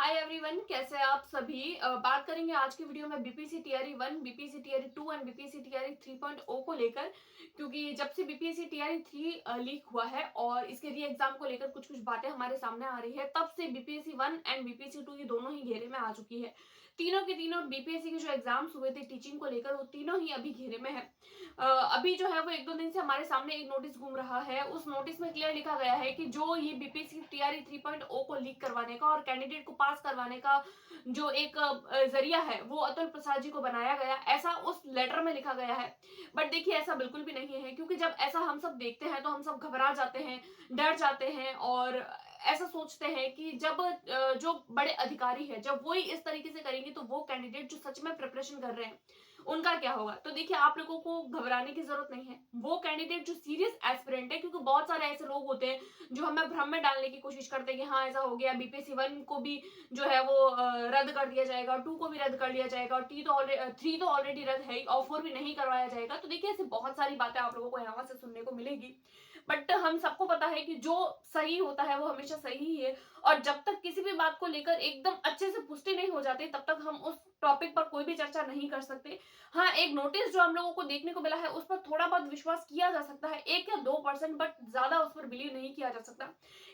Hi everyone, कैसे हैं आप सभी। बात करेंगे आज की वीडियो में BPSC TRE 1, BPSC TRE 2 and BPSC TRE 3.0 को लेकर। क्योंकि जब से बीपीएससी टीआरई 3 लीक हुआ है और इसके री एग्जाम को लेकर कुछ कुछ बातें हमारे सामने आ रही है, तब से बीपीएससी 1 एंड बीपीएससी 2 ये दोनों ही घेरे में आ चुकी है। तीनों के तीनों बीपीएससी के जो एग्जाम्स हुए थे टीचिंग को लेकर, वो तीनों ही अभी घेरे में है। अभी जो है वो एक दो दिन से हमारे सामने एक नोटिस घूम रहा है। उस नोटिस में क्लियर लिखा गया है कि जो ये बीपीएससी टीआरई 3.0 को लीक करवाने का और कैंडिडेट को पास करवाने का जो एक जरिया है वो अतुल प्रसाद जी को बनाया गया, ऐसा उस लेटर में लिखा गया है। बट देखिए, ऐसा बिल्कुल भी नहीं है, क्योंकि जब ऐसा हम सब देखते हैं तो हम सब घबरा जाते हैं, डर जाते हैं और ऐसा सोचते हैं कि जब जो बड़े अधिकारी है जब वही इस तरीके से करेंगे तो वो कैंडिडेट जो सच में प्रिपरेशन कर रहे हैं उनका क्या होगा। तो देखिए, आप लोगों को घबराने की जरूरत नहीं है। वो कैंडिडेट जो सीरियस एस्पिरेंट है, क्योंकि बहुत सारे ऐसे लोग होते हैं जो हमें भ्रम में डालने की कोशिश करते हैं कि हाँ ऐसा हो गया, बीपीएससी 1 को भी जो है वो रद्द कर दिया जाएगा, 2 को भी रद्द कर दिया जाएगा और 3 तो ऑलरेडी रद्द है और 4 भी नहीं करवाया जाएगा। तो देखिए, ऐसी बहुत सारी बातें आप लोगों को यहाँ से सुनने को मिलेगी। बट हम सबको पता है कि जो सही होता है वो हमेशा सही ही है। और जब तक किसी भी बात को लेकर एकदम अच्छे से पुष्टि नहीं हो जाती, तब तक हम उस टॉपिक पर कोई भी चर्चा नहीं कर सकते। हाँ, एक नोटिस जो हम लोगों को देखने को मिला है उस पर थोड़ा बहुत विश्वास किया जा सकता है, 1 या 2%, बट ज्यादा उस पर बिलीव नहीं किया जा सकता।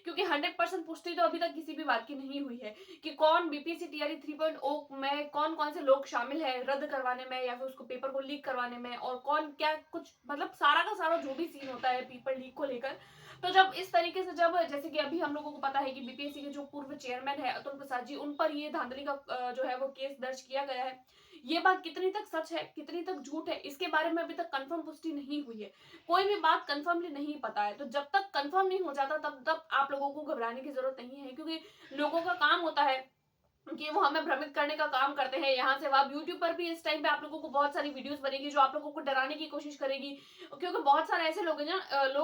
क्योंकि 100% पुष्टि तो अभी तक किसी भी बात की नहीं हुई है कि कौन बीपीएससी टीआरई 3.0 में कौन कौन से लोग शामिल है रद्द करवाने में या फिर उसको पेपर को लीक करवाने में, और कौन क्या कुछ, मतलब सारा का सारा जो भी सीन होता है पेपर लीक को लेकर। तो जब इस तरीके से, जब जैसे कि अभी हम लोगों को पता है कि बीपीएससी के जो पूर्व चेयरमैन है अतुल प्रसाद जी, उन पर ये धांधली का जो है वो केस दर्ज किया गया है। ये बात कितनी तक सच है कितनी तक झूठ है, इसके बारे में अभी तक कंफर्म पुष्टि नहीं हुई है। कोई भी बात कंफर्मली नहीं पता है। तो जब तक कंफर्म नहीं हो जाता तब तक आप लोगों को घबराने की जरूरत नहीं है, क्योंकि लोगों का काम होता है कि वो हमें भ्रमित करने का काम करते हैं। यहाँ से आप यूट्यूब पर भी इस टाइम पे आप लोगों को बहुत सारी वीडियोस बनेगी जो आप लोगों को डराने की कोशिश करेगी, क्योंकि बहुत सारे ऐसे लोग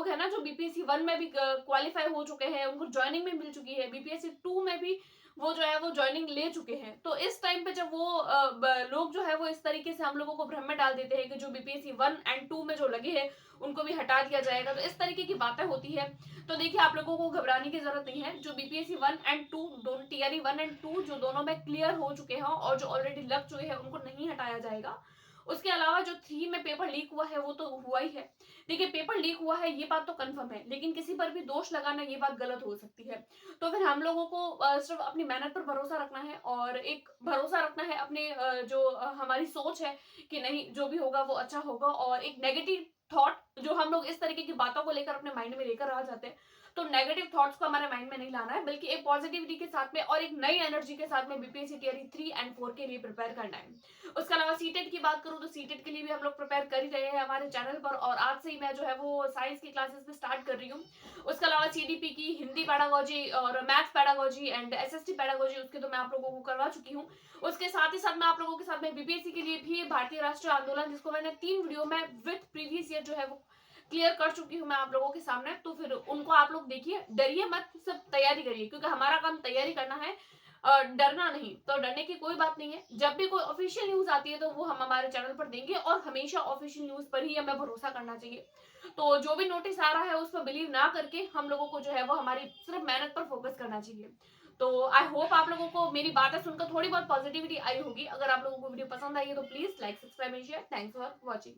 हैं ना जो बीपीएससी 1 में भी क्वालिफाई हो चुके हैं, उनको ज्वाइनिंग भी मिल चुकी है, बीपीएससी 2 में भी वो जो है वो ज्वाइनिंग ले चुके हैं। तो इस टाइम पे जब वो लोग जो है वो इस तरीके से हम लोगों को भ्रम में डाल देते हैं कि जो बीपीएससी 1 एंड 2 में जो लगे हैं उनको भी हटा दिया जाएगा, तो इस तरीके की बातें होती है। तो देखिए, आप लोगों को घबराने की जरूरत नहीं है। जो बीपीएससी 1 एंड 2 दोनों, टीआरई 1 एंड 2 जो दोनों में क्लियर हो चुके हैं और जो ऑलरेडी लग चुके हैं, उनको नहीं हटाया जाएगा। उसके अलावा जो 3 में पेपर लीक हुआ है वो तो हुआ ही है। देखिए, पेपर लीक हुआ है ये बात तो कंफर्म है, लेकिन किसी पर भी दोष लगाना ये बात गलत हो सकती है। तो फिर हम लोगों को सिर्फ अपनी मेहनत पर भरोसा रखना है और एक भरोसा रखना है अपने जो हमारी सोच है कि नहीं, जो भी होगा वो अच्छा होगा। और एक नेगेटिव थॉट जो हम लोग इस तरीके की बातों को लेकर अपने माइंड में लेकर आ जाते हैं, तो नेगेटिव थॉट्स को हमारे माइंड में नहीं लाना है, बल्कि एक पॉजिटिविटी के साथ में और एक नई एनर्जी के साथ में बीपीएससी टीआरई 3 एंड 4 के लिए प्रिपेयर करना है। उसके अलावा सीटेट की बात करूं तो सीटेट के लिए भी हम लोग प्रिपेयर कर ही रहे हैं हमारे चैनल पर, और आज से ही मैं जो है वो साइंस की क्लासेस भी स्टार्ट कर रही हूँ। उसके अलावा सीडीपी की हिंदी पैडागोजी और maths pedagogy and SST pedagogy, उसके तो मैं आप लोगों को करवा चुकी हूँ। उसके साथ ही साथ मैं आप लोगों के साथ में बीपीएससी के लिए भी भारतीय राष्ट्रीय आंदोलन, जिसको मैंने 3 वीडियो में विथ प्रीवियस ईयर जो है वो क्लियर कर चुकी हूँ मैं आप लोगों के सामने। तो फिर उनको आप लोग देखिए, डरिए मत, सब तैयारी करिए, क्योंकि हमारा काम तैयारी करना है, डरना नहीं। तो डरने की कोई बात नहीं है। जब भी कोई ऑफिशियल न्यूज आती है तो वो हम हमारे चैनल पर देंगे, और हमेशा ऑफिशियल न्यूज पर ही हमें भरोसा करना चाहिए। तो जो भी नोटिस आ रहा है उस पर बिलीव ना करके हम लोगों को जो है वो हमारी सिर्फ मेहनत पर फोकस करना चाहिए। तो आई होप आप लोगों को मेरी बातें सुनकर थोड़ी बहुत पॉजिटिविटी आई होगी। अगर आप लोगों को वीडियो पसंद आई है तो please like, subscribe and share. Thanks for watching.